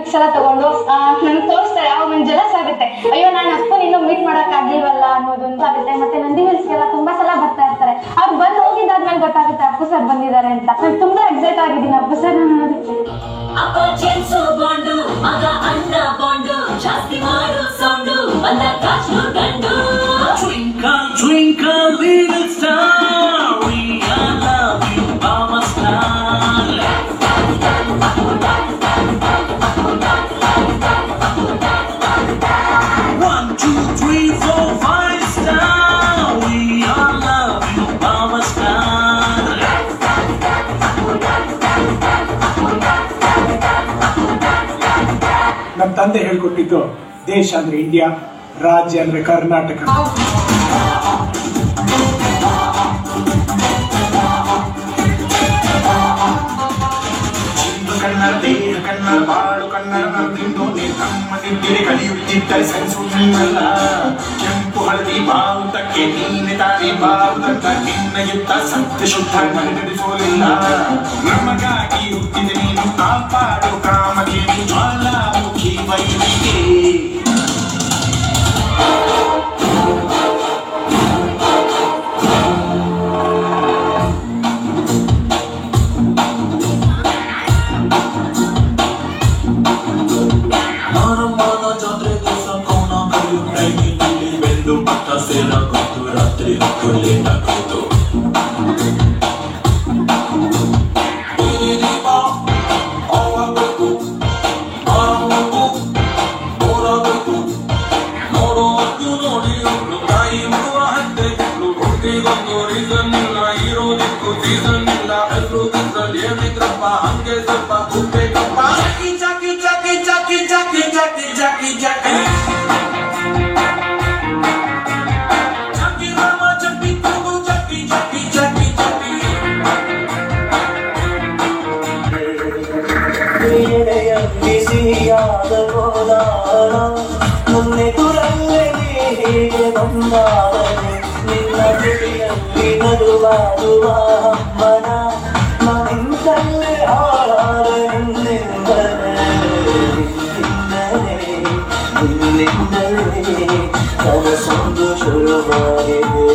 Books ಎಲ್ಲ ತಗೊಂಡು ನನ್ಗೆ ತೋರಿಸ್ತಾರೆ. ಅವಾಗ ನನ್ಗೆ ಜಲಸ್ ಆಗುತ್ತೆ. ಅಯ್ಯೋ ನಾನು ಅಪ್ಪನ ಇನ್ನೂ ಮೀಟ್ ಮಾಡಕ್ ಆಗಿಲ್ವಲ್ಲ ಅನ್ನೋದು ಅಂತ ಆಗುತ್ತೆ. ಮತ್ತೆ ನಂದಿ ಹಿಲ್ಸ್ಗೆಲ್ಲ ತುಂಬಾ ಸಲ ಬರ್ತಾ ಇರ್ತಾರೆ. ಅವ್ರು ಬಂದು ಹೋಗಿದ್ದಾದ್ಮೇಲೆ ಗೊತ್ತಾಗುತ್ತೆ ಅಪ್ಪು ಸರ್ ಬಂದಿದ್ದಾರೆ ಅಂತ. ನಾನು ತುಂಬಾ ಎಕ್ಸೈಟ್ ಆಗಿದ್ದೀನಿ ಅಪ್ಪು ಸರ್ ನೋಡೋದಕ್ಕೆ. ನಮ್ಮ ತಂದೆ ಹೇಳ್ಕೊಟ್ಟಿದ್ದು ದೇಶ ಅಂದ್ರೆ ಇಂಡಿಯಾ, ರಾಜ್ಯ ಅಂದ್ರೆ ಕರ್ನಾಟಕ. ಕನ್ನಡ ದೇಹ ಕನ್ನಡ ಬಾಳು ಕನ್ನಡ ನರದಿಂದು ನಮ್ಮ ನಿಂತಿರೆ ಕಲಿಯುತ್ತಿದ್ದರೆ ಸರಿಸುವುದಿಲ್ಲ. ಕೆಂಪು ಹಳದಿ ಬಾವುತಕ್ಕೆ ನೀನೆ ತಾನೇ ಬಾವುದಂತ ನಿನ್ನ ಯುದ್ಧ ಸತ್ಯ ಶುದ್ಧ ನಡೆಸೋಲಿಲ್ಲ. ನಮಗಾಗಿ ಹುಟ್ಟಿದ ನೀನು ಕಾಪಾಡು ಕಾಮಧೇನು ಜ್ವಾಲಾಮುಖಿ ವೈದಿಕೆ. ರಾತ್ರಿ ಹೊತ್ತು ಹಂಗೆ ಸ್ವಲ್ಪ ಕೂಗ್ಬೇಕಪ್ಪ. ಜಾಕಿ ಜಾಕಿ ಜಾಕಿ ಜಾಕಿ ಜಾಕಿ ಜಾಕಿ ಜಾಕಿ ಜಾಕಿ ಬಿಸಿಯಾದ ಕೋಲಾರ ನನ್ನೆದುರಲ್ಲೇ ಹೀಗೆ ಬಂದಾದರೆ ನಿನ್ನ ಜೊತೆಯಲ್ಲಿ ನಡುವಾಡುವ ಹಮ್ಮನ ನಾನಿಂದಲೇ ಹಾಳಾರೆಂದೆಂದರೆ ನಿನ್ನಿಂದಲೇ ಕನಸೊಂದು ಶುರುವಾಗಿದೆ.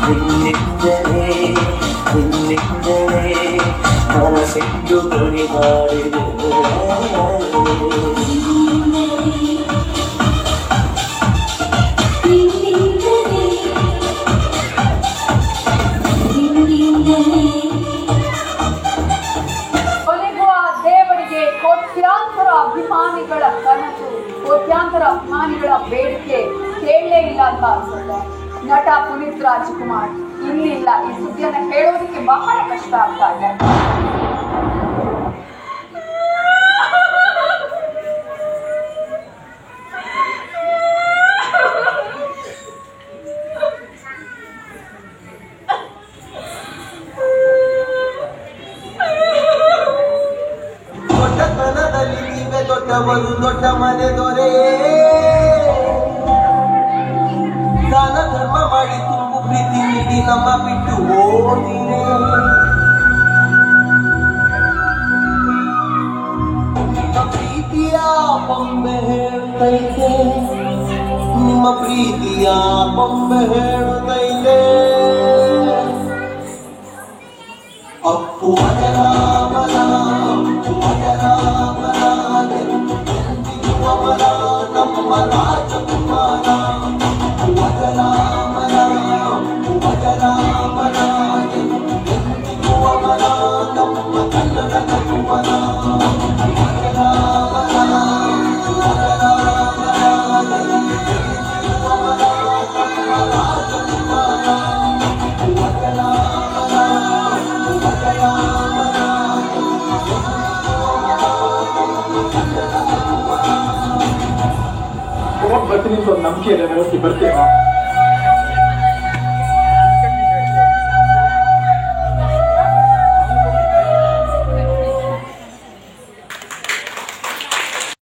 ನಿನ್ನಿಂದಲೇ ಮನಸ್ಸಿಂದು ಧ್ವನಿ ಮಾಡಿದೆ. ಕೊನೆಗೂ ಆ ದೇವರಿಗೆ ಕೋಟ್ಯಾಂತರ ಅಭಿಮಾನಿಗಳ ಕನಸು, ಕೋಟ್ಯಾಂತರ ಅಭಿಮಾನಿಗಳ ಬೇಡಿಕೆ ಕೇಳಲೇ ಇಲ್ಲ ಅಂತ ಅನ್ಸುತ್ತೆ. ನಟ ಪುನೀತ್ ರಾಜ್ಕುಮಾರ್ ಇನ್ನಿಲ್ಲ. ಈ ಸುದ್ದಿಯನ್ನ ಹೇಳೋದಕ್ಕೆ ಬಹಳ ಕಷ್ಟ ಆಗ್ತಾ ಇದೆ. ದೊಡ್ಡತನದಲ್ಲಿ ನೀವೇ ದೊಡ್ಡವರು, ದೊಡ್ಡ ಮನೆ ದೊರೆ. ದಾನ ಧರ್ಮ ಮಾಡಿ ತುಂಬು ಪ್ರೀತಿ ನೀಡಿ ನಮ್ಮ ಬಿಟ್ಟು ಓದಿದೆ. ನಿಮ್ಮ ಪ್ರೀತಿಯ ಬೊಂಬೆ ಹೇಳುತ್ತೈತೆ, ನಿಮ್ಮ ಪ್ರೀತಿಯ ಬೊಂಬೆ ಹೇಳುತ್ತೈತೆ. ಅಪ್ಪು ಅಜರಾಮರ ಅಪ್ಪು ಅಜರಾಮರ ಎಂದಿಗೂ ಅಮರ ನಮ್ಮ ರಾಜಕುಮಾರ. ಅಪ್ಪು ಅಜರಾಮರ ಅಪ್ಪು ಅಜರಾಮರ ಎಂದಿಗೂ ಅಮರ ನಮ್ಮ ಕನ್ನಡ ಕುಮಾರ. ಬರ್ತೀನಿ ಅಂತ ಒಂದು ನಂಬಿಕೆ ಇದೆ, ವ್ಯವಸ್ಥೆ ಬರ್ತೀರಾ?